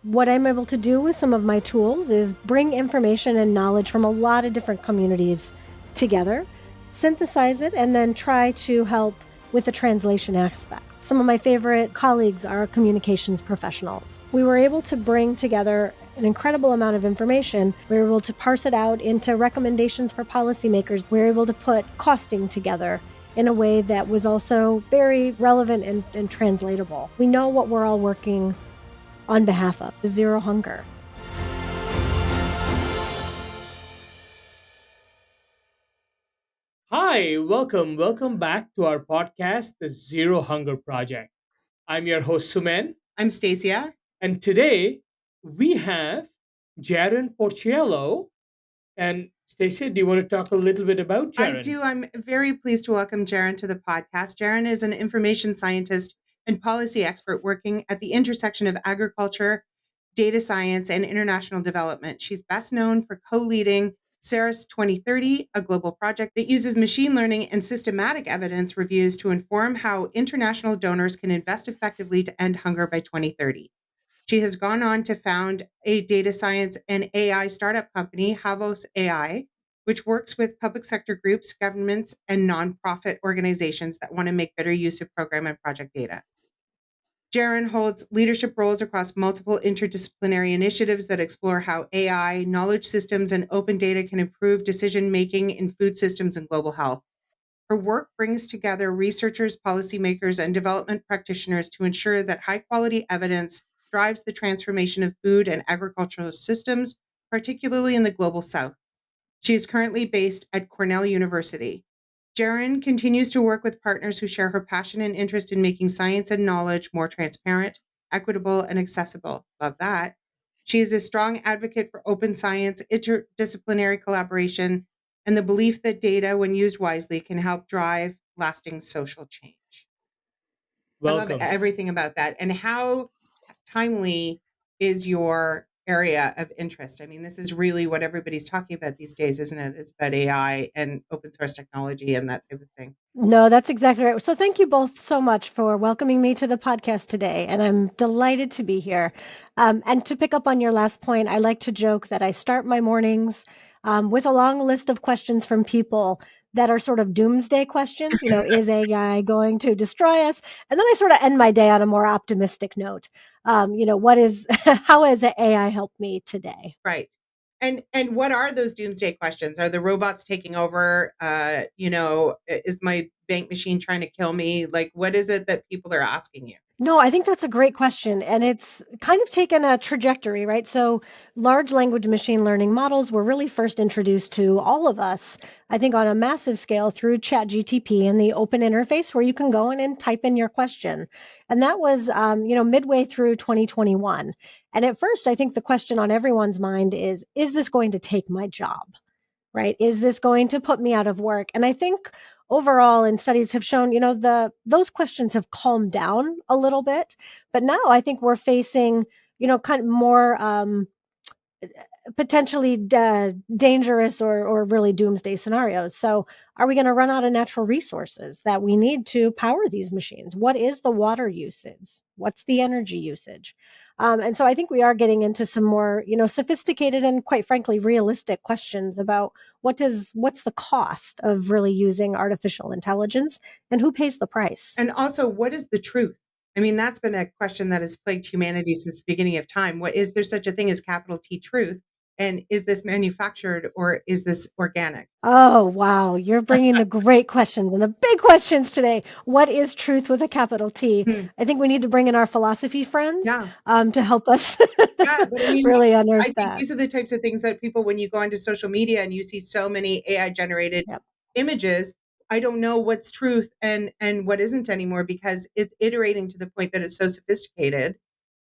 what I'm able to do with some of my tools is bring information and knowledge from a lot of different communities together, synthesize it, and then try to help with the translation aspect. Some of my favorite colleagues are communications professionals. We were able to bring together an incredible amount of information. We were able to parse it out into recommendations for policymakers. We were able to put costing together in a way that was also very relevant and translatable. We know what we're all working on behalf of, zero hunger. Hi, welcome back to our podcast, The Zero Hunger Project. I'm your host, Sumen, I'm Stacia. and today we have Jaron Porciello. And Stacey, do you want to talk a little bit about I Jaron? do. I'm very pleased to welcome Jaron to the podcast. Jaron is an information scientist and policy expert working at the intersection of agriculture, data science, and international development. She's best known for co-leading CERIS 2030, a global project that uses machine learning and systematic evidence reviews to inform how international donors can invest effectively to end hunger by 2030. She has gone on to found a data science and AI startup company, Havos AI, which works with public sector groups, governments, and nonprofit organizations that want to make better use of program and project data. Jaron holds leadership roles across multiple interdisciplinary initiatives that explore how AI, knowledge systems, and open data can improve decision making in food systems and global health. Her work brings together researchers, policymakers, and development practitioners to ensure that high quality evidence drives the transformation of food and agricultural systems, particularly in the global south. She is currently based at Cornell University. Jaron continues to work with partners who share her passion and interest in making science and knowledge more transparent, equitable, and accessible. Love that. She is a strong advocate for open science, interdisciplinary collaboration, and the belief that data, when used wisely, can help drive lasting social change. I love Welcome. everything about that. And how timely is your area of interest? I mean, this is really what everybody's talking about these days, isn't it? It's about AI and open source technology and that type of thing. No, that's exactly right. So thank you both so much for welcoming me to the podcast today, and I'm delighted to be here. And to pick up on your last point, I like to joke that I start my mornings with a long list of questions from people that are sort of doomsday questions. Is AI going to destroy us? And then I sort of end my day on a more optimistic note. What is, how has AI helped me today? Right. And what are those doomsday questions? Are the robots taking over? Is my bank machine trying to kill me? Like, what is it that people are asking you? No, I think that's a great question. And it's kind of taken a trajectory, right? So, large language machine learning models were really first introduced to all of us, I think, on a massive scale through ChatGTP and the open interface where you can go in and type in your question. And that was, midway through 2021. And at first, I think the question on everyone's mind is this going to take my job? Right? Is this going to put me out of work? And I think overall, and studies have shown, those questions have calmed down a little bit. But now I think we're facing, kind of more potentially dangerous or really doomsday scenarios. So, are we going to run out of natural resources that we need to power these machines? What is the water usage? What's the energy usage? And so I think we are getting into some more, sophisticated and quite frankly realistic questions about what's the cost of really using artificial intelligence and who pays the price. And also, what is the truth? I mean, that's been a question that has plagued humanity since the beginning of time. What is there such a thing as capital T truth? And is this manufactured or is this organic? Oh, wow. You're bringing the great questions and the big questions today. What is truth with a capital T? Hmm. I think we need to bring in our philosophy friends Yeah. to help us Yeah, but I mean, really I think understand. these are the types of things that people, when you go onto social media and you see so many AI generated Yep. images, I don't know what's truth and what isn't anymore because it's iterating to the point that it's so sophisticated.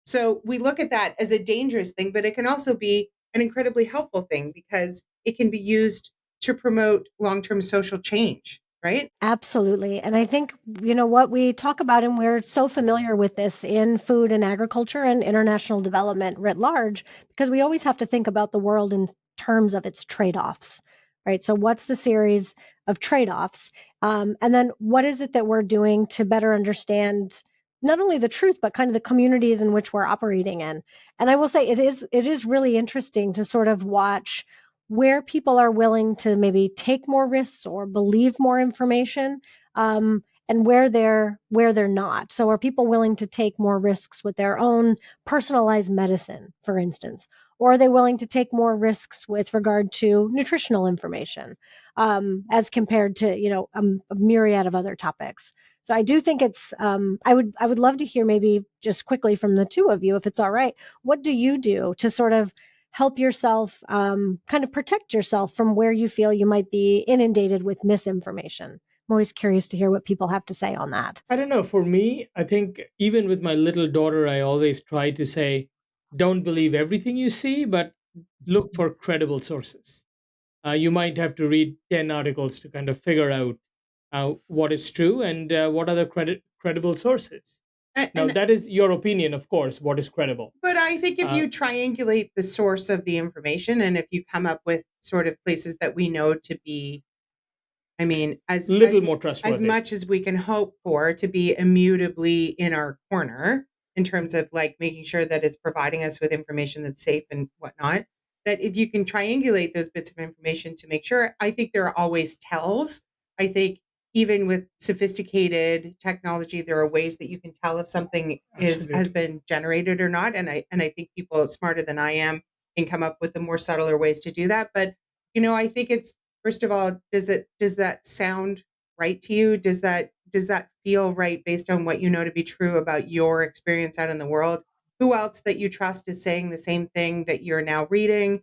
So we look at that as a dangerous thing, but it can also be an incredibly helpful thing because it can be used to promote long-term social change, right? Absolutely. And I think, what we talk about, and we're so familiar with this in food and agriculture and international development writ large, because we always have to think about the world in terms of its trade offs, right? So, what's the series of trade offs? And then, what is it that we're doing to better understand not only the truth, but kind of the communities in which we're operating in? And I will say it is really interesting to sort of watch where people are willing to maybe take more risks or believe more information, and where they're not. So are people willing to take more risks with their own personalized medicine, for instance? Or are they willing to take more risks with regard to nutritional information, as compared to a myriad of other topics? So I do think it's. I would love to hear maybe just quickly from the two of you, if it's all right. What do you do to sort of help yourself, kind of protect yourself from where you feel you might be inundated with misinformation? I'm always curious to hear what people have to say on that. I don't know. For me, I think even with my little daughter, I always try to say, don't believe everything you see, but look for credible sources. You might have to read 10 articles to kind of figure out what is true and what are the credible sources. Now, And that is your opinion, of course, what is credible. but I think if Uh, you triangulate the source of the information, and if you come up with sort of places that we know to be, I mean, little more as trustworthy. much as we can hope for to be immutably in our corner in terms of like making sure that it's providing us with information that's safe and whatnot, that if you can triangulate those bits of information to make sure, I think there are always tells. I think even with sophisticated technology, there are ways that you can tell if something is has Absolutely. been generated or not. And I think people smarter than I am can come up with the more subtler ways to do that. But I think it's, first of all, does that sound right to you? Does that feel right based on what you know to be true about your experience out in the world? Who else that you trust is saying the same thing that you're now reading?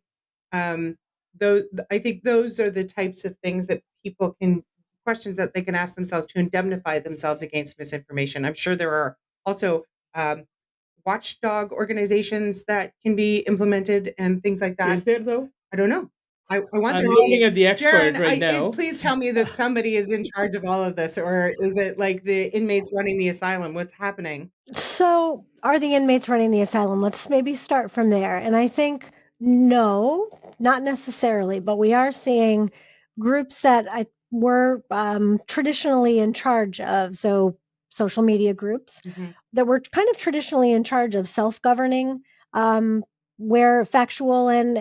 Um, though I think those are the types of things that people can, questions that they can ask themselves to indemnify themselves against misinformation. I'm sure there are also um, watchdog organizations that can be implemented and things like that. Is there, though? I don't know. I want I'm there to looking be. at the expert Jaron, right now. please tell me that somebody is in charge of all of this, or is it like the inmates running the asylum? What's happening? So, are the inmates running the asylum? Let's maybe start from there. And I think no, not necessarily, but we are seeing groups that I were, traditionally in charge of. So, social media groups Mhm. that were kind of traditionally in charge of self-governing, um, where factual and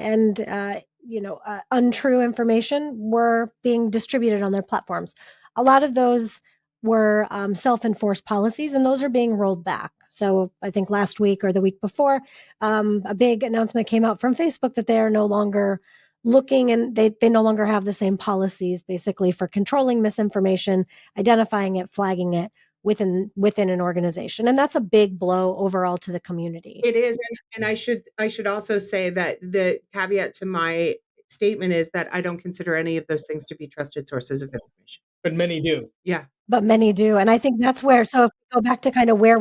untrue information were being distributed on their platforms. A lot of those were, self-enforced policies, and those are being rolled back. So I think last week or the week before, a big announcement came out from Facebook that they are no longer looking, and they no longer have the same policies basically for controlling misinformation, identifying it, flagging it within an organization, and that's a big blow overall to the community. It is, and I should also say that the caveat to my statement is that I don't consider any of those things to be trusted sources of information. But many do. Yeah, But many do, and I think that's where, so if we go back to kind of where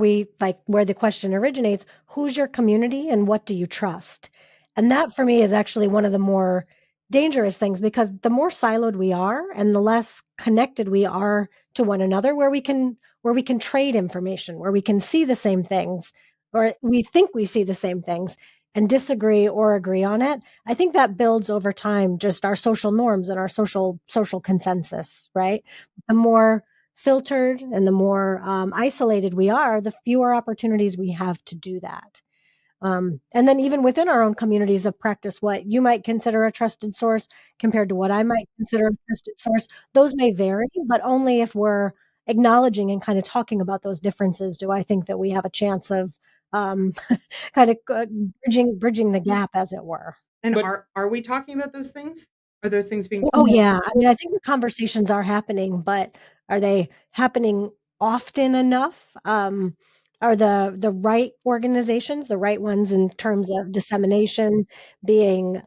the question originates, who's your community and what do you trust? And that for me is actually one of the more dangerous things, because the more siloed we are and the less connected we are to one another, where we can trade information, where we can see the same things, or we think we see the same things and disagree or agree on it. I think that builds over time just our social norms and our social consensus, right? The more filtered and the more, isolated we are, the fewer opportunities we have to do that. And then even within our own communities of practice, what you might consider a trusted source compared to what I might consider a trusted source, those may vary, but only if we're acknowledging and kind of talking about those differences do I think that we have a chance of, um, kind of bridging the gap, as it were. and But are we talking about those things? Are those things being? Oh, yeah. I mean, I think the conversations are happening, but are they happening often enough? Are the right organizations, the right ones in terms of dissemination being,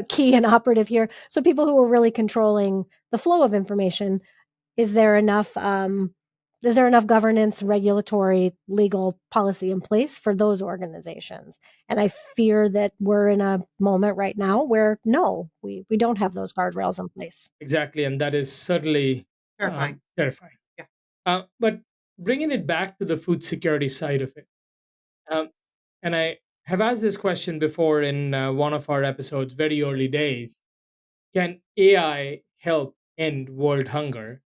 key and operative here? So people who are really controlling the flow of information, is there enough, governance, regulatory, legal policy in place for those organizations? And I fear that we're in a moment right now where no, we don't have those guardrails in place. exactly, and that is certainly Terrifying. terrifying. Yeah. But bringing it back to the food security side of it, um, and I have asked this question before in one of our episodes, very early days. Can AI help end world hunger?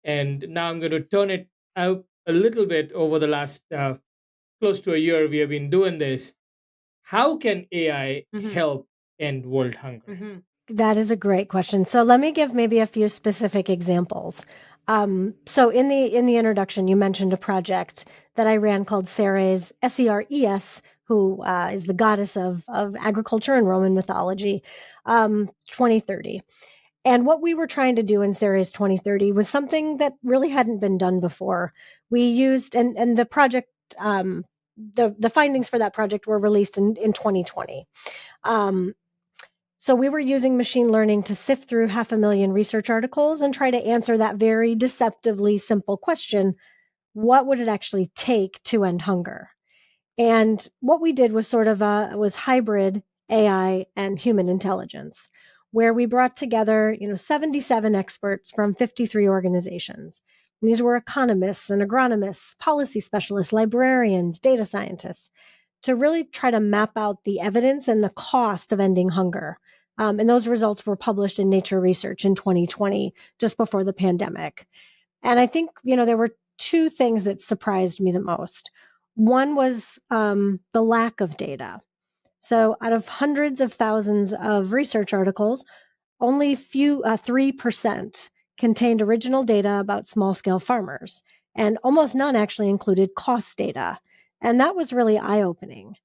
And now I'm going to turn it out a little bit over the last close to a year we have been doing this. how can AI Mm-hmm. help end world hunger? Mm-hmm. That is a great question. So let me give maybe a few specific examples. So in the introduction, you mentioned a project that I ran called Ceres, Seres, who is the goddess of agriculture in Roman mythology, 2030. And what we were trying to do in Ceres 2030 was something that really hadn't been done before. We used and the project the findings for that project were released in 2020. Um, so we were using machine learning to sift through 500,000 research articles and try to answer that very deceptively simple question: what would it actually take to end hunger? And what we did was sort of was hybrid AI and human intelligence, where we brought together 77 experts from 53 organizations. And these were economists and agronomists, policy specialists, librarians, data scientists, to really try to map out the evidence and the cost of ending hunger. And those results were published in Nature Research in 2020, just before the pandemic. And I think, there were two things that surprised me the most. One was the lack of data. So, out of hundreds of thousands of research articles, only 3% contained original data about small scale farmers, and almost none actually included cost data. And that was really eye opening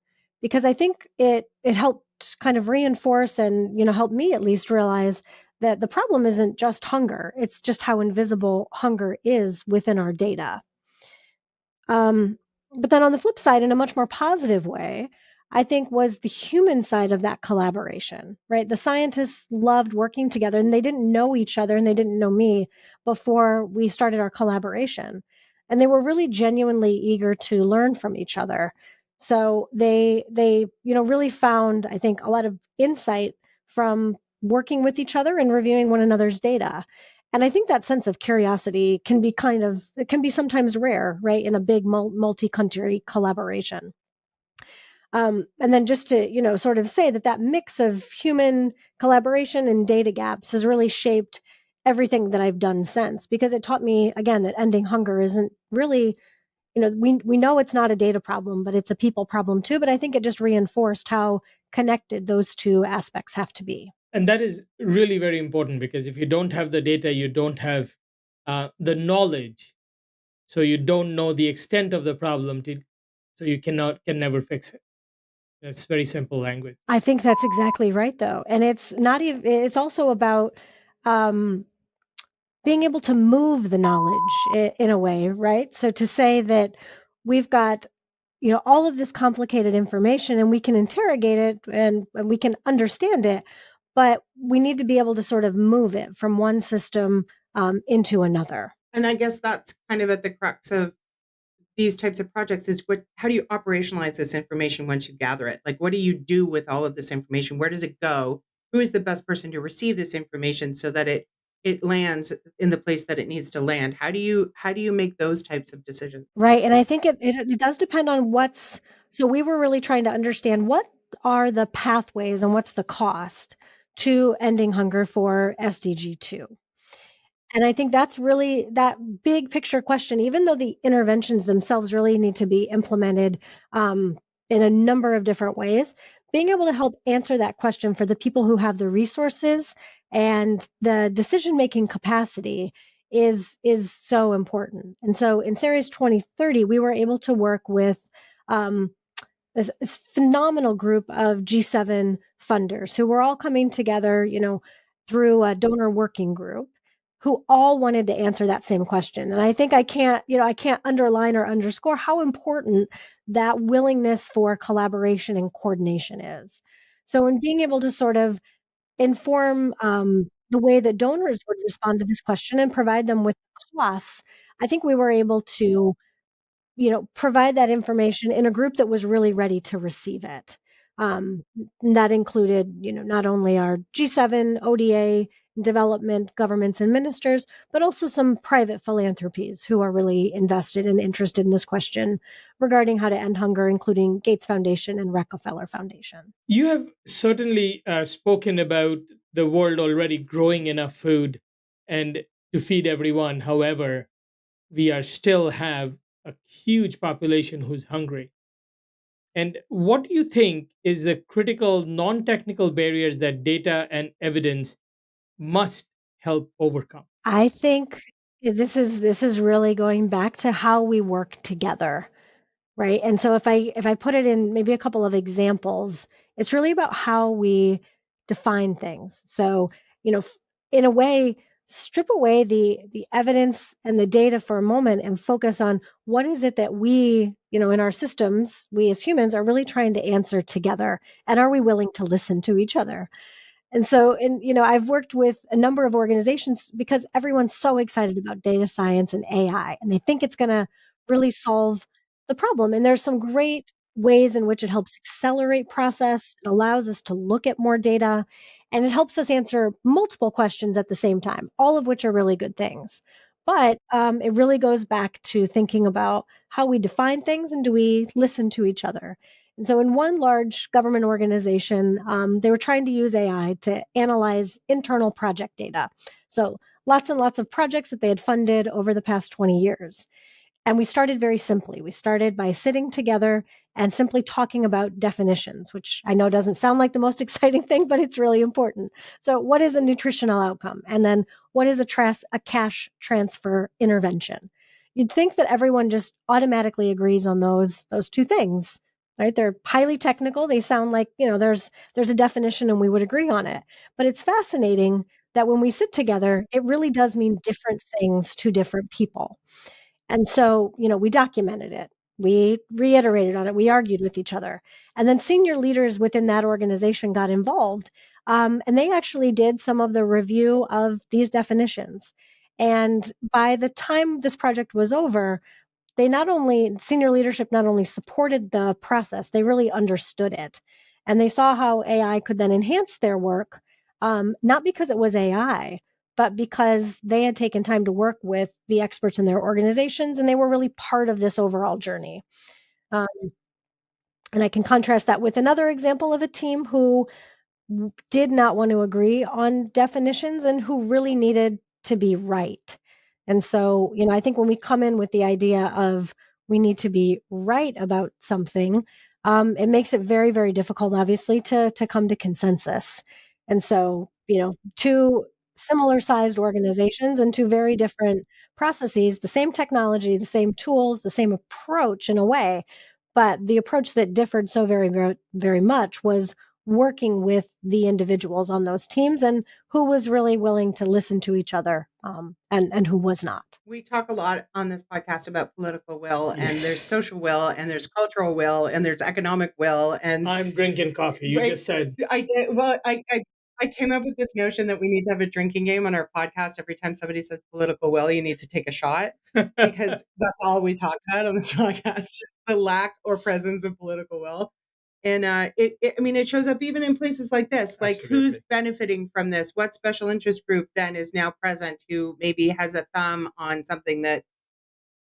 because I think it helped kind of reinforce and help me at least realize that the problem isn't just hunger, it's just how invisible hunger is within our data. Um, but then on the flip side, in a much more positive way, I think was the human side of that collaboration, right? The scientists loved working together and they didn't know each other and they didn't know me before we started our collaboration. And they were really genuinely eager to learn from each other. So they really found, I think, a lot of insight from working with each other and reviewing one another's data. And I think that sense of curiosity can be it can be sometimes rare, right, in a big multi-country collaboration. And then just to, sort of say that that mix of human collaboration and data gaps has really shaped everything that I've done since, because it taught me again that ending hunger isn't really, we know it's not a data problem, but it's a people problem too. But I think it just reinforced how connected those two aspects have to be. And that is really very important because if you don't have the data, you don't have the knowledge, so you don't know the extent of the problem, so you can never fix it. That's very simple language. I think that's exactly right, though. And it's not even, it's also about um, being able to move the knowledge in a way, right? So to say that we've got, all of this complicated information and we can interrogate it and we can understand it, but we need to be able to sort of move it from one system into another. And I guess that's kind of at the crux of these types of projects is how do you operationalize this information once you gather it? Like, what do you do with all of this information? Where does it go? Who is the best person to receive this information so that it lands in the place that it needs to land? How do you make those types of decisions? Right. And I think it does depend on so we were really trying to understand what are the pathways and what's the cost to ending hunger for SDG 2. And I think that's really that big picture question, even though the interventions themselves really need to be implemented in a number of different ways, being able to help answer that question for the people who have the resources and the decision making capacity is so important. And so in Series 2030, we were able to work with um, this phenomenal group of G7 funders who were all coming together, through a donor working group, who all wanted to answer that same question. And I think I can't underline or underscore how important that willingness for collaboration and coordination is. So in being able to sort of inform the way that donors would respond to this question and provide them with costs, I think we were able to provide that information in a group that was really ready to receive it. And that included, not only our G7, ODA, development governments and ministers, but also some private philanthropies who are really invested and interested in this question regarding how to end hunger, including Gates Foundation and Rockefeller Foundation. You have certainly spoken about the world already growing enough food and to feed everyone. However, we are still have a huge population who's hungry. And what do you think is the critical non-technical barriers that data and evidence must help overcome? I think this is really going back to how we work together. Right. And so if I put it in maybe a couple of examples, it's really about how we define things. So, you know, in a way, strip away the evidence and the data for a moment and focus on what is it that we, in our systems, we as humans are really trying to answer together. And are we willing to listen to each other? And so, I've worked with a number of organizations because everyone's so excited about data science and AI, and they think it's going to really solve the problem. And there's some great ways in which it helps accelerate process. It allows us to look at more data, and it helps us answer multiple questions at the same time, all of which are really good things. But it really goes back to thinking about how we define things and do we listen to each other. And so, in one large government organization, they were trying to use AI to analyze internal project data. So, lots and lots of projects that they had funded over the past 20 years. And we started very simply. We started by sitting together and simply talking about definitions, which I know doesn't sound like the most exciting thing, but it's really important. So, what is a nutritional outcome? And then, what is a cash transfer intervention? You'd think that everyone just automatically agrees on those two things, right? They're highly technical. They sound like, there's a definition and we would agree on it. But it's fascinating that when we sit together, it really does mean different things to different people. And so, we documented it. We reiterated on it. We argued with each other. And then senior leaders within that organization got involved. And they actually did some of the review of these definitions. And by the time this project was over, senior leadership not only supported the process, they really understood it. And they saw how AI could then enhance their work, not because it was AI, but because they had taken time to work with the experts in their organizations and they were really part of this overall journey. Um, and I can contrast that with another example of a team who did not want to agree on definitions and who really needed to be right. And so, I think when we come in with the idea of we need to be right about something, it makes it very, very difficult, obviously, to come to consensus. And so, two similar sized organizations and two very different processes, the same technology, the same tools, the same approach in a way, but the approach that differed so very, very, very much was working with the individuals on those teams and who was really willing to listen to each other, and who was not. We talk a lot on this podcast about political will, and there's Yes. social will, and there's cultural will, and there's economic will. And I'm drinking coffee. You right, just said. I did. Well, I came up with this notion that we need to have a drinking game on our podcast. Every time somebody says political will, you need to take a shot because that's all we talk about on this podcast is the lack or presence of political will. And I mean, it shows up even in places like this. Like, who's Absolutely. benefiting from this? What special interest group then is now present who maybe has a thumb on something that,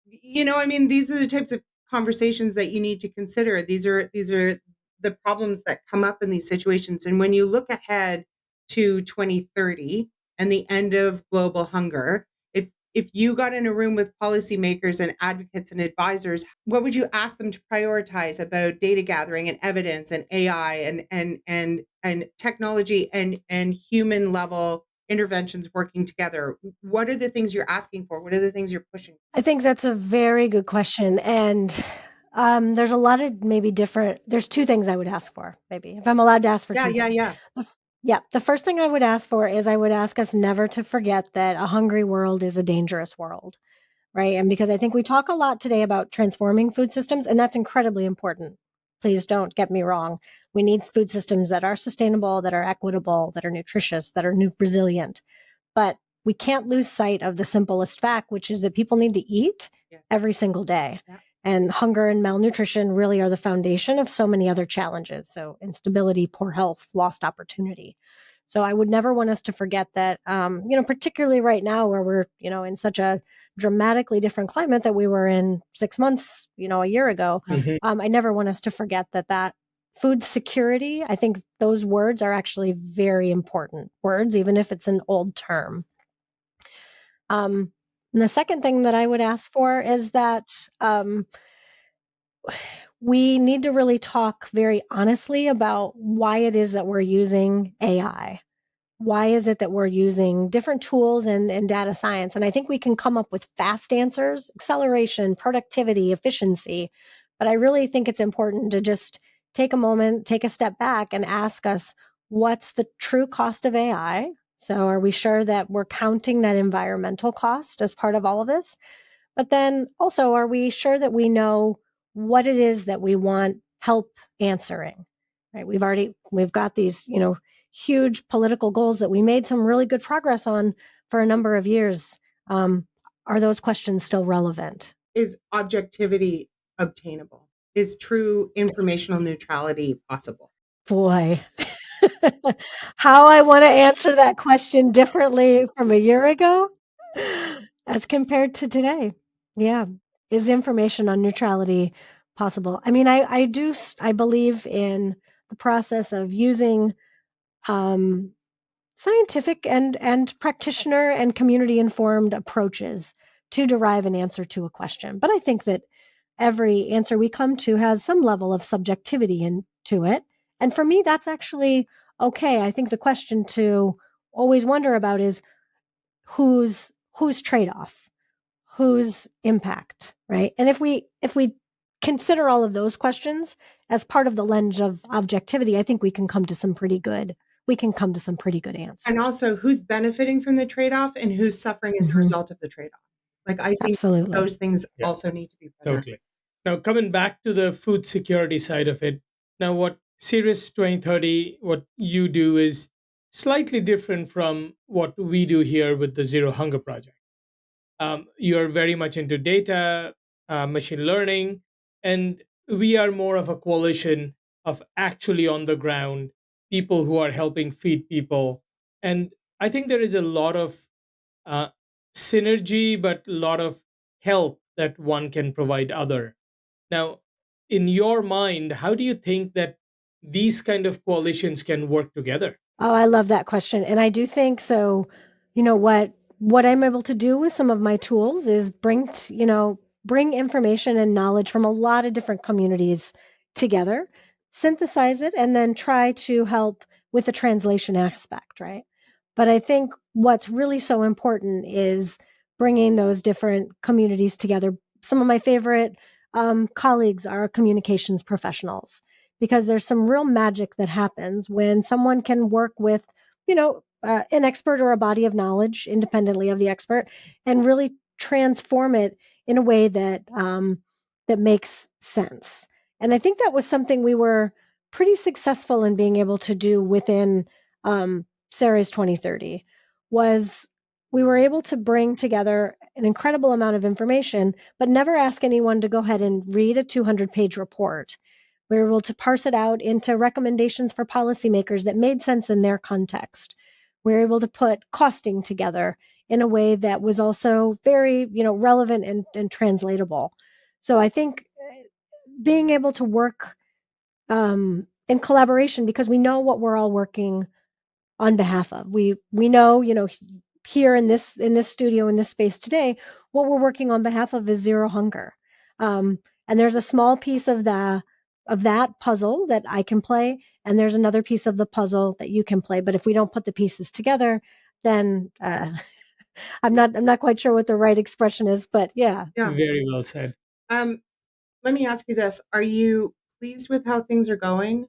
I mean, these are the types of conversations that you need to consider. These are the problems that come up in these situations. And when you look ahead to 2030 and the end of global hunger, if you got in a room with policymakers and advocates and advisors, what would you ask them to prioritize about data gathering and evidence and AI and technology and human level interventions working together? What are the things you're asking for? What are the things you're pushing? I think that's a very good question. And there's a lot of there's two things I would ask for, maybe, if I'm allowed to ask for Yeah, two yeah, things. yeah. Yeah, the first thing I would ask for is I would ask us never to forget that a hungry world is a dangerous world, right? And because I think we talk a lot today about transforming food systems, and that's incredibly important. Please don't get me wrong. We need food systems that are sustainable, that are equitable, that are nutritious, that are resilient. But we can't lose sight of the simplest fact, which is that people need to eat Yes. every single day. Yeah. And hunger and malnutrition really are the foundation of so many other challenges. So, instability, poor health, lost opportunity. So, I would never want us to forget that, particularly right now where we're, in such a dramatically different climate that we were in 6 months, a year ago. Mhm. I never want us to forget that food security, I think those words are actually very important words, even if it's an old term. And the second thing that I would ask for is that we need to really talk very honestly about why it is that we're using AI. Why is it that we're using different tools and data science? And I think we can come up with fast answers, acceleration, productivity, efficiency. But I really think it's important to just take a moment, take a step back, and ask us what's the true cost of AI? So, are we sure that we're counting that environmental cost as part of all of this? But then also, are we sure that we know what it is that we want help answering? Right? We've got these, huge political goals that we made some really good progress on for a number of years. Are those questions still relevant? Is objectivity obtainable? Is true informational neutrality possible? Boy, how I want to answer that question differently from a year ago as compared to today. Yeah. Is information on neutrality possible? I mean, I believe in the process of using um, scientific and practitioner and community informed approaches to derive an answer to a question. But I think that every answer we come to has some level of subjectivity into it. And for me, that's actually okay. I think the question to always wonder about is whose trade-off, whose impact, right? And if we consider all of those questions as part of the lens of objectivity, I think we can come to some pretty good And answers. also, who's benefiting from the trade-off and who's suffering as a Hmm. result of the trade-off? Like, I think Absolutely. those things Yeah, also need to be present. totally. Now, coming back to the food security side of it, now what Cirrus 2030, what you do is slightly different from what we do here with the Zero Hunger Project. You're very much into data, machine learning, and we are more of a coalition of actually on the ground people who are helping feed people. And I think there is a lot of uh, synergy, but a lot of help that one can provide other. Now, in your mind, how do you think that these kind of coalitions can work together? Oh, I love that question. And I do think so, what I'm able to do with some of my tools is bring information and knowledge from a lot of different communities together, synthesize it, and then try to help with the translation aspect, right? But I think what's really so important is bringing those different communities together. Some of my favorite colleagues are communications professionals because there's some real magic that happens when someone can work with, an expert or a body of knowledge independently of the expert and really transform it in a way that makes sense. And I think that was something we were pretty successful in being able to do within Ceres 2030 was we were able to bring together an incredible amount of information, but never ask anyone to go ahead and read a 200-page report. We were able to parse it out into recommendations for policymakers that made sense in their context. We were able to put costing together in a way that was also very, relevant and translatable. So I think being able to work in collaboration because we know what we're all working on behalf of. We know, here in this studio in this space today, what we're working on behalf of is zero hunger. And there's a small piece of that puzzle that I can play, and there's another piece of the puzzle that you can play. But if we don't put the pieces together, then I'm not quite sure what the right expression is, but yeah. Yeah. Very well said. Um, Let me ask you this. Are you pleased with how things are going?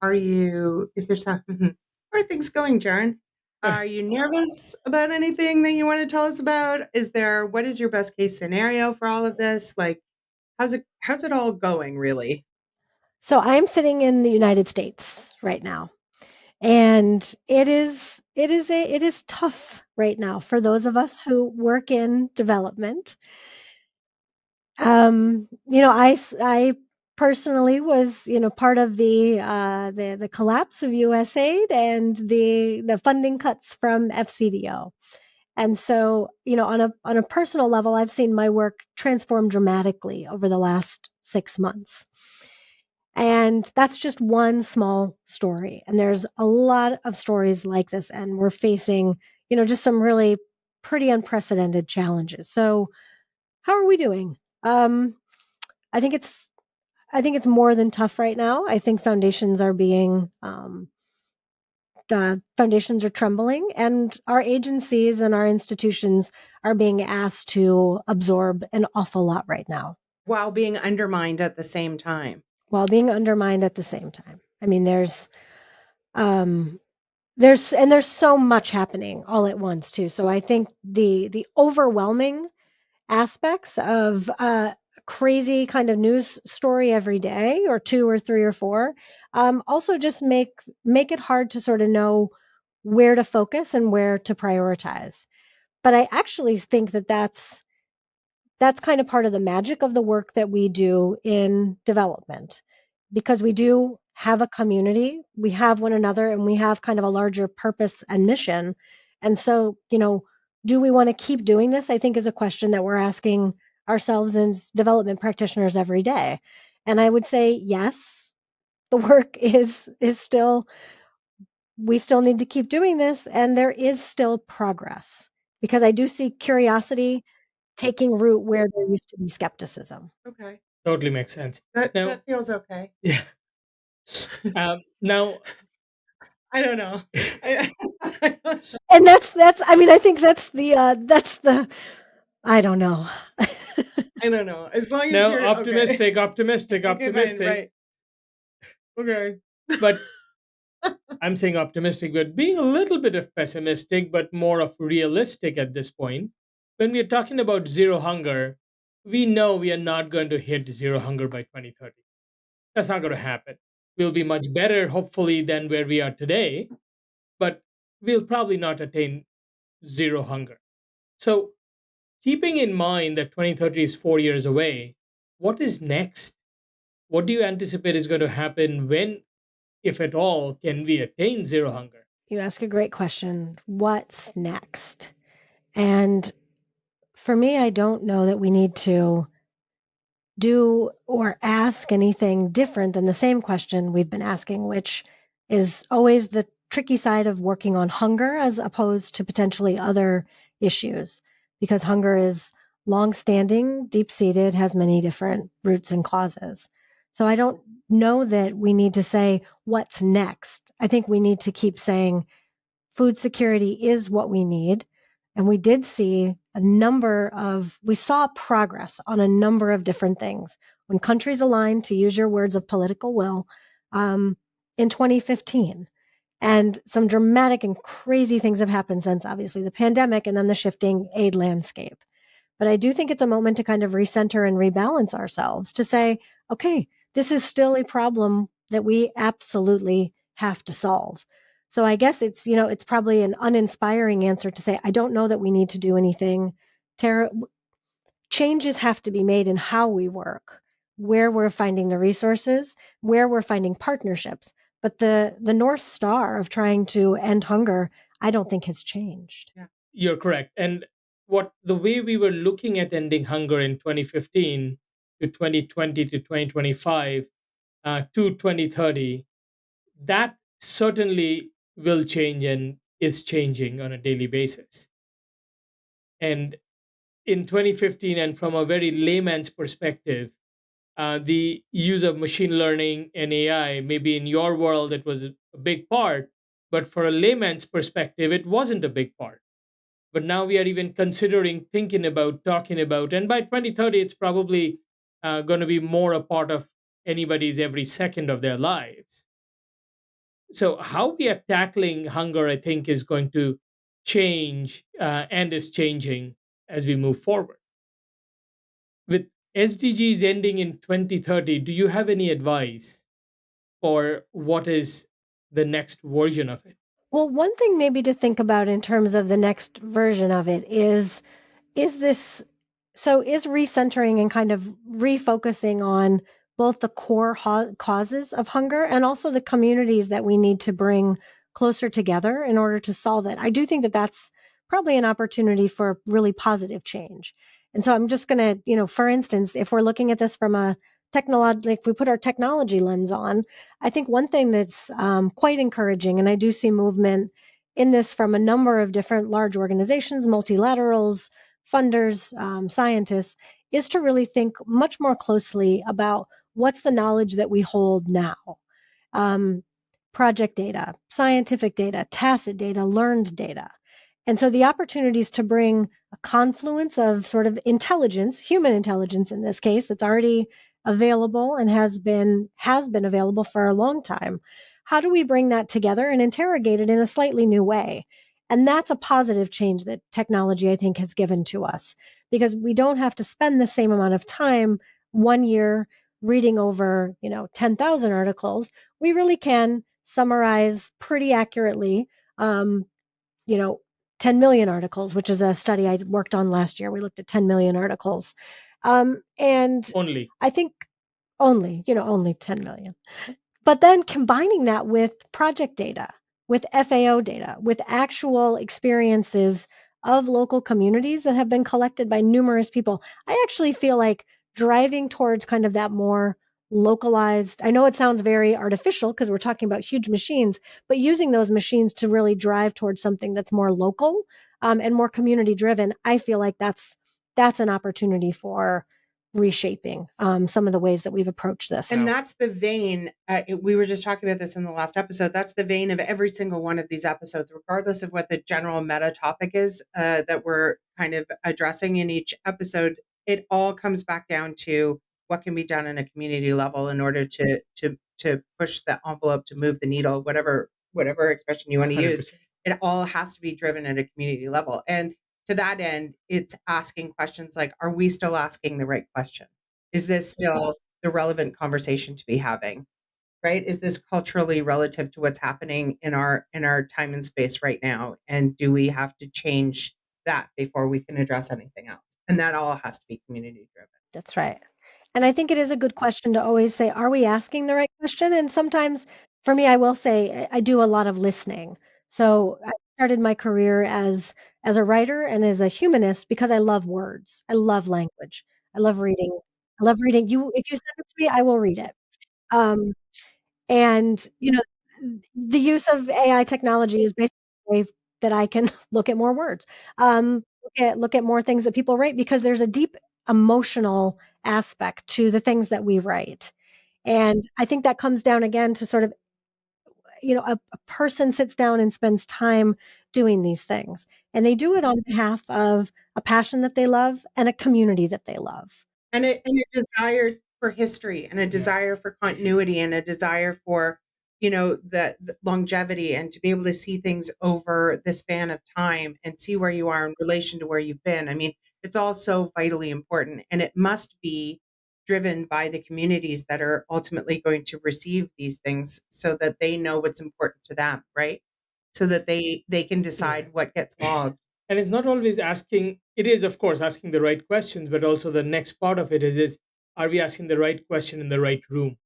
Is there some, how are things going, Jaron? Are you nervous about anything that you want to tell us about? What is your best case scenario for all of this? Like, how's it all going, really? So I'm sitting in the United States right now. And it is tough right now for those of us who work in development. I personally was, part of the collapse of USAID and the funding cuts from FCDO. And so, on a personal level, I've seen my work transform dramatically over the last 6 months. And that's just one small story. And there's a lot of stories like this, and we're facing, just some really pretty unprecedented challenges. So, how are we doing? I think I think it's more than tough right now. I think foundations are being foundations are trembling, and our agencies and our institutions are being asked to absorb an awful lot right now while being undermined at the same time. while being undermined at the same time. I mean, um, there's so much happening all at once too. So I think the overwhelming aspects of a crazy kind of news story every day, or two or three or four, also just make it hard to sort of know where to focus and where to prioritize. But I actually think that that's kind of part of the magic of the work that we do in development, because we do have a community, we have one another, and we have kind of a larger purpose and mission. And so, do we want to keep doing this? I think is a question that we're asking ourselves as development practitioners every day. And I would say yes, the work is still, we still need to keep doing this, and there is still progress, because I do see curiosity taking root where there used to be skepticism. Okay. Totally makes sense. Now, That feels okay. yeah. Now, I don't know. And that's I mean, I think that's the I don't know. I don't know. As long as now you're optimistic, okay. optimistic, Okay, fine, optimistic. right. Okay. But I'm saying optimistic, but being a little bit of pessimistic, but more of realistic at this point. When we are talking about zero hunger, we know we are not going to hit zero hunger by 2030. That's not going to happen. We'll be much better, hopefully, than where we are today, but we'll probably not attain zero hunger. So, keeping in mind that 2030 is 4 years away, what is next? What do you anticipate is going to happen? When, if at all, can we attain zero hunger? You ask a great question. What's next? And for me, I don't know that we need to do or ask anything different than the same question we've been asking, which is always the tricky side of working on hunger as opposed to potentially other issues, because hunger is long-standing, deep-seated, has many different roots and causes. So I don't know that we need to say what's next. I think we need to keep saying food security is what we need. And we did see we saw progress on a number of different things when countries aligned, to use your words, of political will, in 2015. And some dramatic and crazy things have happened since, obviously, the pandemic and then the shifting aid landscape. But I do think it's a moment to kind of recenter and rebalance ourselves to say, okay, this is still a problem that we absolutely have to solve. So I guess it's probably an uninspiring answer to say, I don't know that we need to do anything. Changes have to be made in how we work, where we're finding the resources, where we're finding partnerships. But the North Star of trying to end hunger, I don't think has changed. Yeah. You're correct. And the way we were looking at ending hunger in 2015 to 2020 to 2025 to 2030, that certainly will change and is changing on a daily basis. And in 2015, and from a very layman's perspective, the use of machine learning and AI, maybe in your world it was a big part, but for a layman's perspective, it wasn't a big part. But now we are even considering, thinking about, talking about, and by 2030, it's probably going to be more a part of anybody's every second of their lives. So, how we are tackling hunger, I think, is going to change and is changing as we move forward. With SDGs ending in 2030, do you have any advice for what is the next version of it? Well, one thing maybe to think about in terms of the next version of it is this so is recentering and kind of refocusing on both the core causes of hunger and also the communities that we need to bring closer together in order to solve it. I do think that that's probably an opportunity for really positive change. And so I'm just going to, for instance, if we're looking at this from a technology, if we put our technology lens on, I think one thing that's quite encouraging, and I do see movement in this from a number of different large organizations, multilaterals, funders, scientists, is to really think much more closely about what's the knowledge that we hold now? Um, project data, scientific data, tacit data, learned data. And so the opportunities to bring a confluence of sort of intelligence, human intelligence in this case, that's already available and has been available for a long time. How do we bring that together and interrogate it in a slightly new way? And that's a positive change that technology, I think, has given to us, because we don't have to spend the same amount of time 1 year reading over, 10,000 articles. We really can summarize pretty accurately, um, you know, 10 million articles, which is a study I worked on last year. We looked at 10 million articles. And Only. I think only 10 million. But then combining that with project data, with FAO data, with actual experiences of local communities that have been collected by numerous people, I actually feel like driving towards kind of that more localized. I know it sounds very artificial because we're talking about huge machines, but using those machines to really drive towards something that's more local, and more community driven, I feel like that's an opportunity for reshaping, some of the ways that we've approached this. And that's the vein. We were just talking about this in the last episode. That's the vein of every single one of these episodes, regardless of what the general meta topic is that we're kind of addressing in each episode. It all comes back down to what can be done in a community level in order to push the envelope, to move the needle, whatever expression you want to use. 100%. It all has to be driven at a community level. And to that end, it's asking questions like, are we still asking the right question? Is this still the relevant conversation to be having, right? Is this culturally relative to what's happening in our time and space right now? And do we have to change that before we can address anything else? And that all has to be community driven. That's right. And I think it is a good question to always say, are we asking the right question? And sometimes for me, I will say I do a lot of listening. So I started my career as a writer and as a humanist because I love words. I love language. I love reading. I love reading. If you send it to me, I will read it. Um, and the use of AI technology is basically a way that I can look at more words, look at more things that people write, because there's a deep emotional aspect to the things that we write. And I think that comes down again to sort of, a person sits down and spends time doing these things, and they do it on behalf of a passion that they love and a community that they love. And a desire for history, and a desire for continuity, and a desire for the longevity, and to be able to see things over the span of time and see where you are in relation to where you've been. I mean, it's all so vitally important, and it must be driven by the communities that are ultimately going to receive these things, so that they know what's important to them, right? So that they can decide what gets logged. And it's not always asking, it is, of course, asking the right questions, but also the next part of it is are we asking the right question in the right room?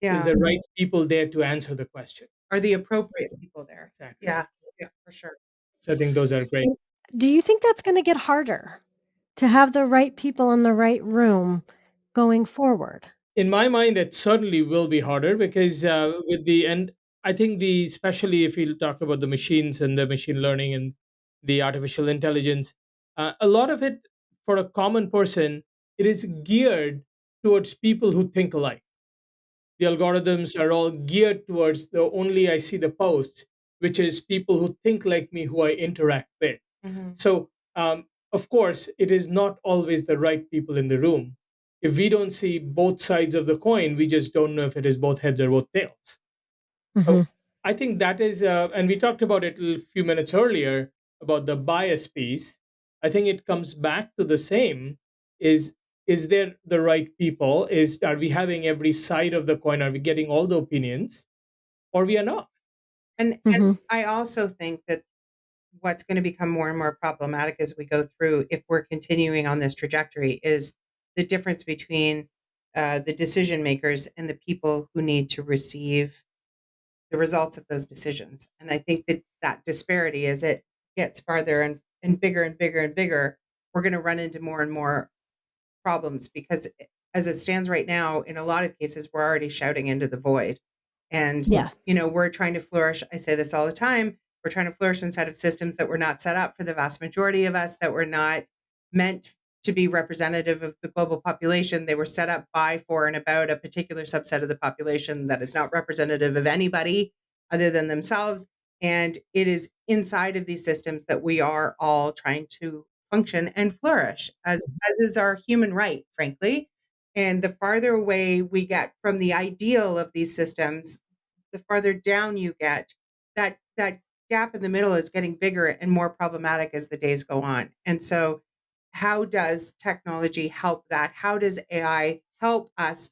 Is Yeah. the right people there to answer the question? Are the appropriate people there? Exactly. Yeah, for sure. So I think those are great. Do you think that's going to get harder to have the right people in the right room going forward? In my mind, it certainly will be harder because with the and I think the especially if you talk about the machines and the machine learning and the artificial intelligence, a lot of it for a common person, it is geared towards people who think alike. The algorithms are all geared towards the only I see the posts, which is people who think like me, who I interact with. Mhm. So, of course, it is not always the right people in the room. If we don't see both sides of the coin, we just don't know if it is both heads or both tails. Hmm. So, I think that is, and we talked about it a few minutes earlier about the bias piece. I think it comes back to the same: is is there the right people? Are we having every side of the coin? Are we getting all the opinions, or we are not? And Hmm. I also think that what's going to become more and more problematic as we go through, if we're continuing on this trajectory, is the difference between the decision makers and the people who need to receive the results of those decisions. And I think that that disparity, as it gets farther and bigger and bigger and bigger, we're going to run into more and more problems, because as it stands right now, in a lot of cases, we're already shouting into the void. And, Yeah. we're trying to flourish. I say this all the time. We're trying to flourish inside of systems that were not set up for the vast majority of us, that were not meant to be representative of the global population. They were set up by, for, and about a particular subset of the population that is not representative of anybody other than themselves. And it is inside of these systems that we are all trying to function and flourish, as is our human right, frankly. And the farther away we get from the ideal of these systems, the farther down you get. That gap in the middle is getting bigger and more problematic as the days go on. And so, how does technology help that? How does AI help us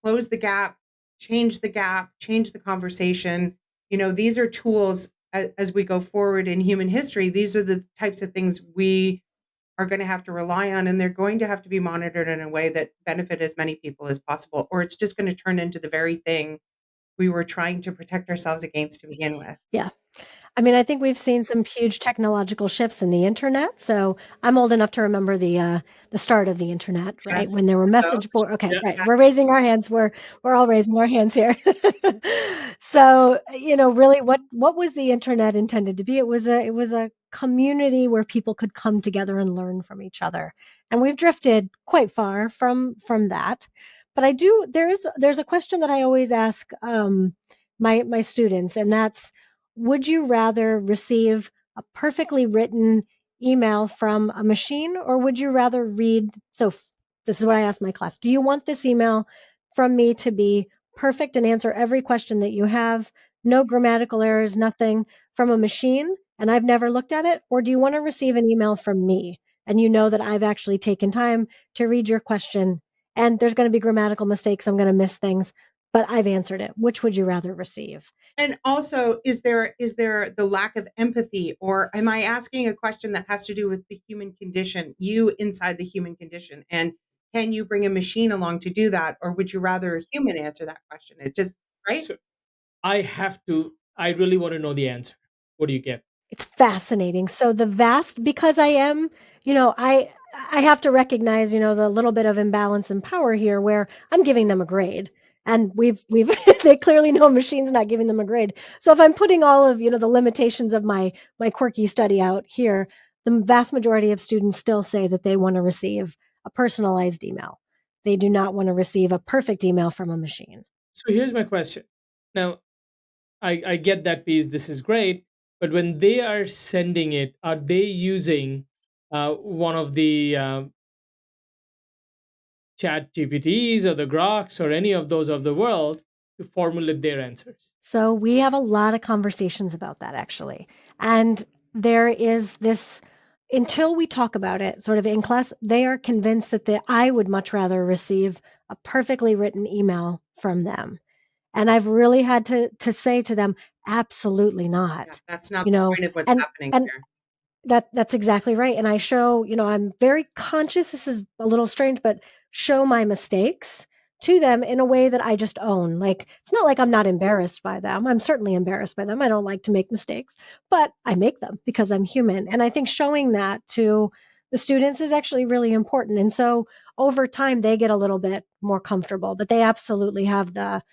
close the gap, change the conversation? These are tools as we go forward in human history. These are the types of things we are going to have to rely on, and they're going to have to be monitored in a way that benefit as many people as possible, or it's just going to turn into the very thing we were trying to protect ourselves against to begin with. Yeah. I mean, I think we've seen some huge technological shifts in the internet. So I'm old enough to remember the start of the internet, right? Yes. When there were So, message board. Okay, Yeah. right. We're raising our hands. We're all raising our hands here. So really, what was the internet intended to be? It was a community where people could come together and learn from each other. And we've drifted quite far from that. But there's a question that I always ask my students, and that's, would you rather receive a perfectly written email from a machine, or would you rather read? This is what I ask my class. Do you want this email from me to be perfect and answer every question that you have, no grammatical errors, nothing, from a machine, and I've never looked at it? Or do you want to receive an email from me and you know that I've actually taken time to read your question, and there's going to be grammatical mistakes, I'm going to miss things, but I've answered it? Which would you rather receive? and also, is there the lack of empathy, or am I asking a question that has to do with the human condition, you inside the human condition? And can you bring a machine along to do that, or would you rather a human answer that question? It just right. So I really want to know the answer. What do you get? It's fascinating. So because I am, I have to recognize, the little bit of imbalance in power here where I'm giving them a grade. And we've they clearly know machine's not giving them a grade. So if I'm putting all of, the limitations of my quirky study out here, the vast majority of students still say that they want to receive a personalized email. They do not want to receive a perfect email from a machine. So here's my question. Now, I get that piece. This is great. But when they are sending it, are they using one of the chat GPTs or the Groks or any of those of the world to formulate their answers? So we have a lot of conversations about that, actually. And there is this, until we talk about it sort of in class, they are convinced that I would much rather receive a perfectly written email from them. And I've really had to say to them, absolutely Yeah, not. that's not You the know, point of what's and happening and here. that's exactly right. And I show, I'm very conscious, this is a little strange, but show my mistakes to them in a way that I just own. Like, it's not like I'm not embarrassed by them. I'm certainly embarrassed by them. I don't like to make mistakes, but I make them because I'm human. And I think showing that to the students is actually really important. And so over time they get a little bit more comfortable, but they absolutely have the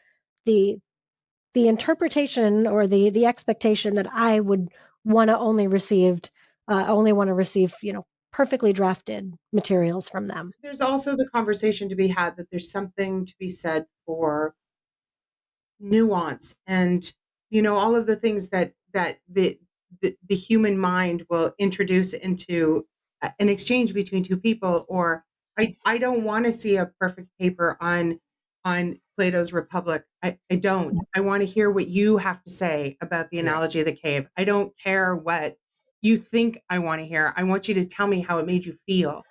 the interpretation or the expectation that I would want to only want to receive, perfectly drafted materials from them. There's also the conversation to be had that there's something to be said for nuance, and all of the things that the human mind will introduce into an exchange between two people. Or I don't want to see a perfect paper on Plato's Republic. I don't. I want to hear what you have to say about the Yeah, analogy of the cave. I don't care what you think I want to hear. I want you to tell me how it made you feel.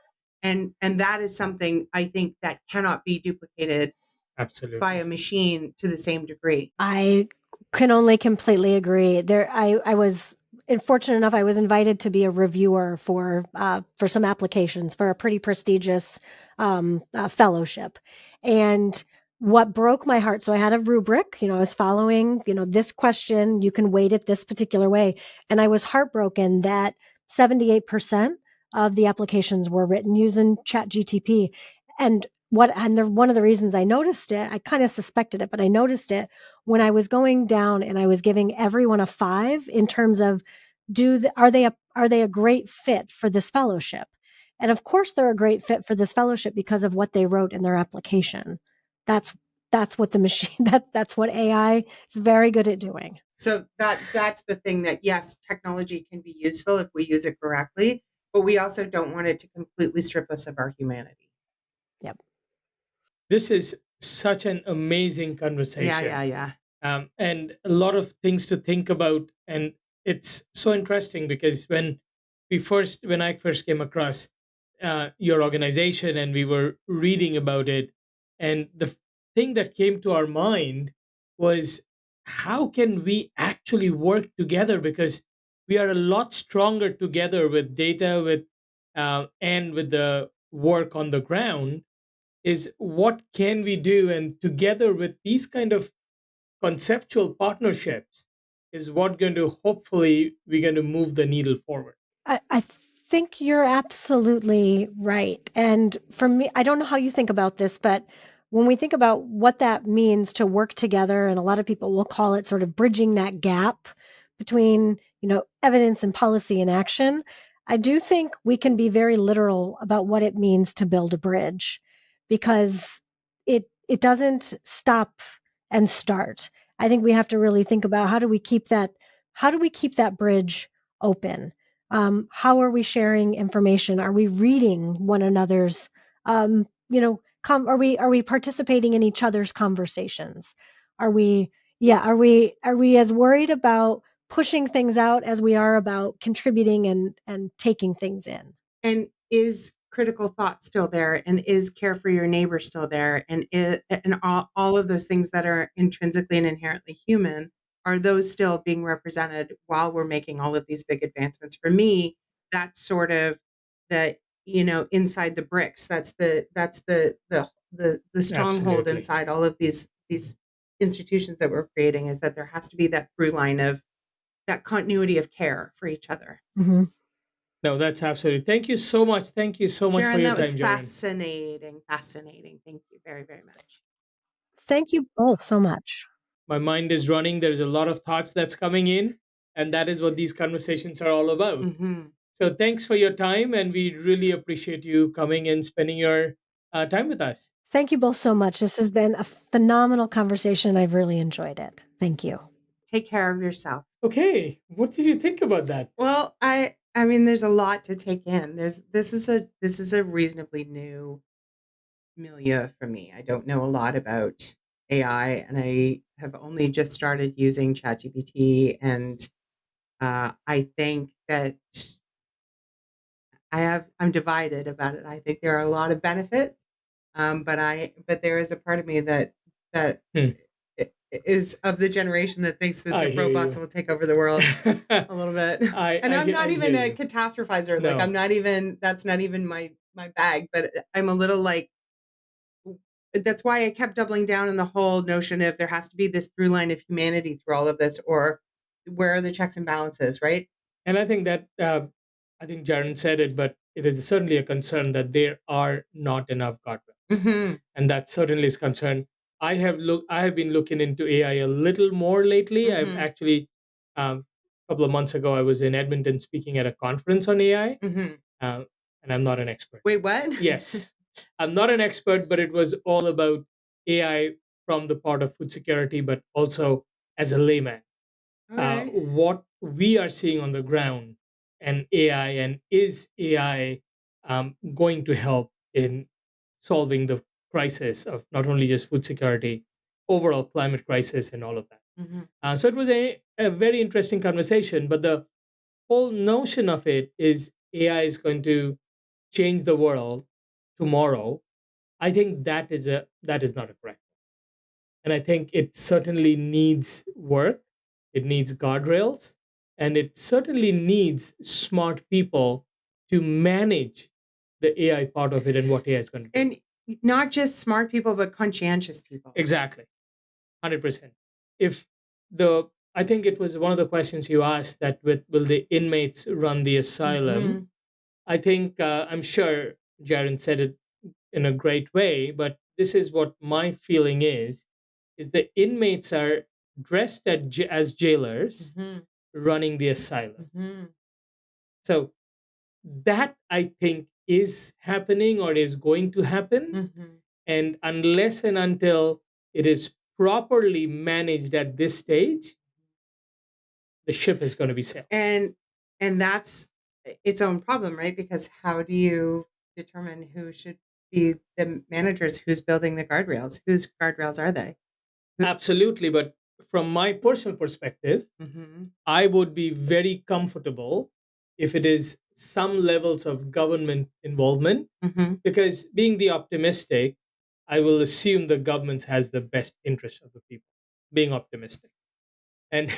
And that is something I think that cannot be duplicated by absolutely. a machine to the same degree. I can only completely agree. I was fortunate enough. I was invited to be a reviewer for some applications for a pretty prestigious fellowship, and what broke my heart. So I had a rubric. I was following. This question you can weight it this particular way, and I was heartbroken that 78% of the applications were written using ChatGTP, and one of the reasons I noticed it, I kind of suspected it, but I noticed it when I was going down and I was giving everyone a 5 in terms of are they a great fit for this fellowship? And of course, they're a great fit for this fellowship because of what they wrote in their application. That's that's what the machine that's what AI is very good at doing. So that's the thing, that yes, technology can be useful if we use it correctly, but we also don't want it to completely strip us of our humanity. Yep. This is such an amazing Yeah, conversation. yeah. And a lot of things to think about. And it's so interesting because when I first came across your organization and we were reading about it, and the thing that came to our mind was, how can we actually work together? Because we are a lot stronger together with data, with and with the work on the ground. Is what can we do? And together with these kind of conceptual partnerships is what going to, hopefully we're going to move the needle forward. I think you're absolutely right. And for me, I don't know how you think about this, but when we think about what that means to work together, and a lot of people will call it sort of bridging that gap between, evidence and policy and action, I do think we can be very literal about what it means to build a bridge, because it doesn't stop and start. I think we have to really think about how do we keep that bridge open. How are we sharing information? Are we reading one another's, are we participating in each other's conversations? Are we, yeah, are we as worried about pushing things out as we are about contributing and taking things in? And is critical thought still there? And is care for your neighbor still there? And all of those things that are intrinsically and inherently human, are those still being represented while we're making all of these big advancements? For me, that's sort of the, inside the bricks. That's the stronghold Absolutely. inside all of these institutions that we're creating, is that there has to be that through line of that continuity of care for each other. Mm-hmm. No, that's absolutely. Thank you so much. Thank you so much for Jaron, your that was time, Jaron. fascinating. Fascinating. Thank you very, very much. Thank you both so much. My mind is running. There's a lot of thoughts that's coming in, and that is what these conversations are all about. Mm-hmm. So thanks for your time, and we really appreciate you coming and spending your time with us. Thank you both so much. This has been a phenomenal conversation. I've really enjoyed it. Thank you. Take care of yourself. Okay, what did you think about that? Well, I mean, there's a lot to take in. This is a reasonably new milieu for me. I don't know a lot about AI, and I have only just started using ChatGPT, and I think that I'm divided about it. I think there are a lot of benefits, but there is a part of me that Hmm. is of the generation that thinks that I the hear robots you. will take over the world a little bit. And I'm not I even hear a you. catastrophizer. Like, No. that's not even my bag, but I'm a little like, that's why I kept doubling down on the whole notion of there has to be this through line of humanity through all of this, or where are the checks and balances, right? And I think that I think Jaron said it, but it is certainly a concern that there are not enough guardrails, Mm-hmm. and that certainly is concern. I have been looking into AI a little more lately. I've Mm-hmm. actually a couple of months ago I was in Edmonton speaking at a conference on AI, Mm-hmm. and I'm not an expert. Wait, what? Yes, I'm not an expert, but it was all about AI from the part of food security, but also as a layman, Okay. what we are seeing on the ground, and AI, and is AI going to help in solving the crisis of not only just food security, overall climate crisis, and all of that. Mm-hmm. So it was a very interesting conversation, but the whole notion of it is AI is going to change the world tomorrow. I think that is not a correct. And I think it certainly needs work, it needs guardrails, and it certainly needs smart people to manage the AI part of it and what AI is going to do. And not just smart people, but conscientious people. Exactly, 100%. If the I think it was one of the questions you asked, that with will the inmates run the asylum? Mm-hmm. I think I'm sure Jaron said it in a great way, but this is what my feeling is the inmates are dressed as jailers Mm-hmm. running the asylum. Mm-hmm. So that I think is happening or is going to happen. Mhm. And unless and until it is properly managed at this stage, the ship is going to be sailed. And that's its own problem, right? Because how do you determine who should be the managers? Who's building the guardrails? Whose guardrails are they? Absolutely. But from my personal perspective, Mm-hmm. I would be very comfortable if it is some levels of government involvement, Mm-hmm. because being the optimistic, I will assume the government has the best interest of the people. Being optimistic, and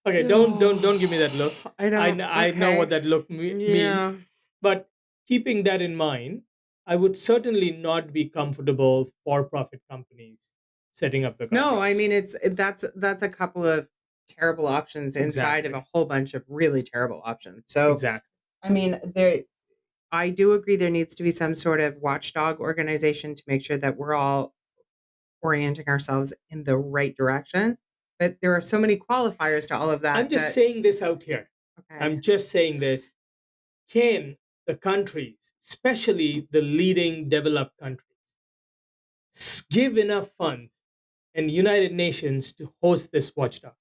okay, don't give me that look. I don't. I know what Okay. that look means, Yeah. but keeping that in mind, I would certainly not be comfortable for profit companies setting up the No, I mean guardrails. that's a couple of terrible options inside of Exactly, a whole bunch of really terrible options. So exactly. I mean, I do agree there needs to be some sort of watchdog organization to make sure that we're all orienting ourselves in the right direction. But there are so many qualifiers to all of I'm that just that saying this out here. okay. I'm just saying this. Can the countries, especially the leading developed countries, give enough funds and United Nations to host this watchdog?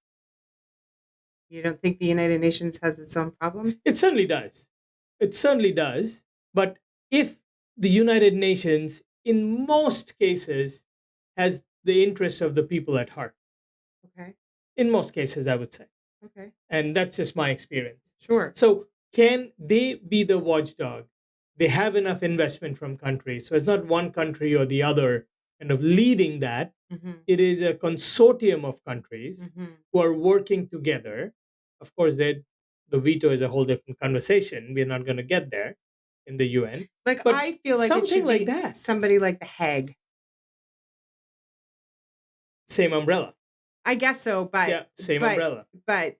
You don't think the United Nations has its own problem? It certainly does. It certainly does. But if the United Nations, in most cases, has the interests of the people at heart, Okay. in most cases, I would say. Okay. And that's just my experience. Sure. So, can they be the watchdog? They have enough investment from countries. So, it's not one country or the other kind of leading that. Mm-hmm. It is a consortium of countries Mm-hmm. who are working together. Of course, the veto is a whole different conversation. We're not going to get there in the UN, Like but I feel like it something should like be that, somebody like the Hague. same umbrella. I guess so, Yeah, same but umbrella. but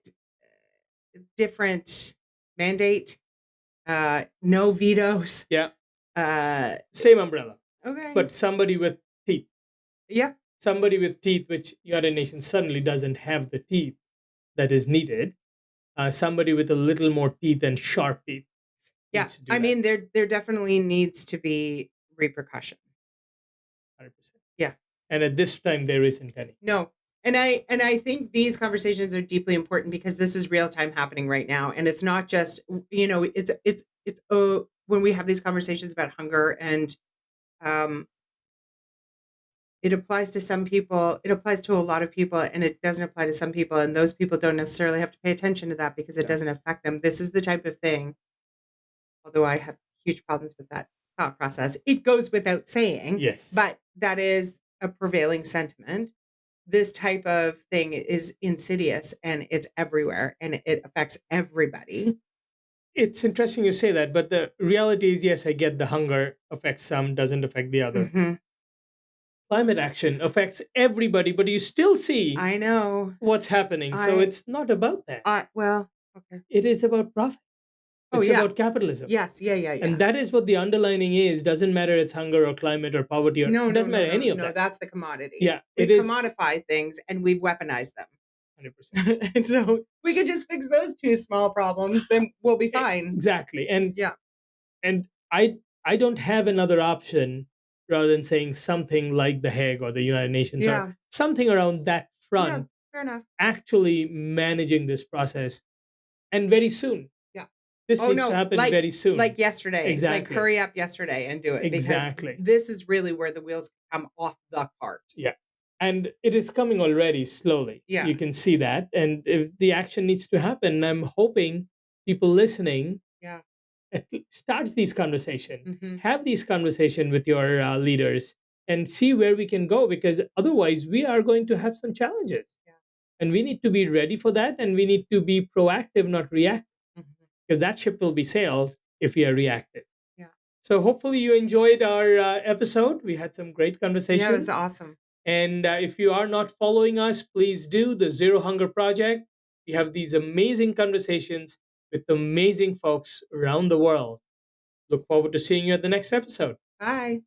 different mandate, no vetoes. Yeah, Uh, same umbrella. okay. But somebody with teeth. Yeah. Somebody with teeth, which United Nations suddenly doesn't have the teeth that is needed. Somebody with a little more teeth and sharp teeth Yeah. needs to do I that. mean, there definitely needs to be repercussion. 100%. Yeah. And at this time, there isn't any. No. And I think these conversations are deeply important because this is real time happening right now, and it's not just it's when we have these conversations about hunger and um it applies to some people, it applies to a lot of people, and it doesn't apply to some people, and those people don't necessarily have to pay attention to that because it Exactly. doesn't affect them. This is the type of thing, although I have huge problems with that thought process. It goes without saying, Yes. but that is a prevailing sentiment. This type of thing is insidious and it's everywhere and it affects everybody. It's interesting you say that, but the reality is, yes, I get the hunger affects some, doesn't affect the other. Hmm. Climate action affects everybody, but you still see I know. what's happening. So I, it's not about that. well, okay. It is about profit. Oh, It's yeah. about capitalism. Yes. Yeah. Yeah. Yeah. And that is what the underlining is. Doesn't matter it's hunger or climate or poverty or No, no, doesn't no, matter no, any of no. that. That's the commodity. Yeah, We've it is commodified things and we've weaponized them. 100%. And so we could just fix those two small problems, then we'll be fine. Exactly. Yeah. And I don't have another option rather than saying something like the Hague or the United Nations Yeah. or something around that Yeah. front, Fair enough. actually managing this process, and very soon. Yeah. This Oh needs to no, happen very soon. like yesterday. Like Exactly. hurry up yesterday and do it because Exactly. this is really where the wheels come off the cart. Yeah. And it is coming already slowly. Yeah. You can see that. And if the action needs to happen, I'm hoping people listening Yeah. starts these conversations, Hmm. have these conversation with your leaders, and see where we can go, because otherwise we are going to have some challenges. Yeah. And we need to be ready for that, and we need to be proactive, not reactive, Hmm. because that ship will be sailed if we are reactive. Yeah. So hopefully you enjoyed our episode. We had some great Yeah, conversation. it was awesome. And if you are not following us, please do the Zero Hunger Project. We have these amazing conversations with amazing folks around the world. Look forward to seeing you at the next episode. Bye.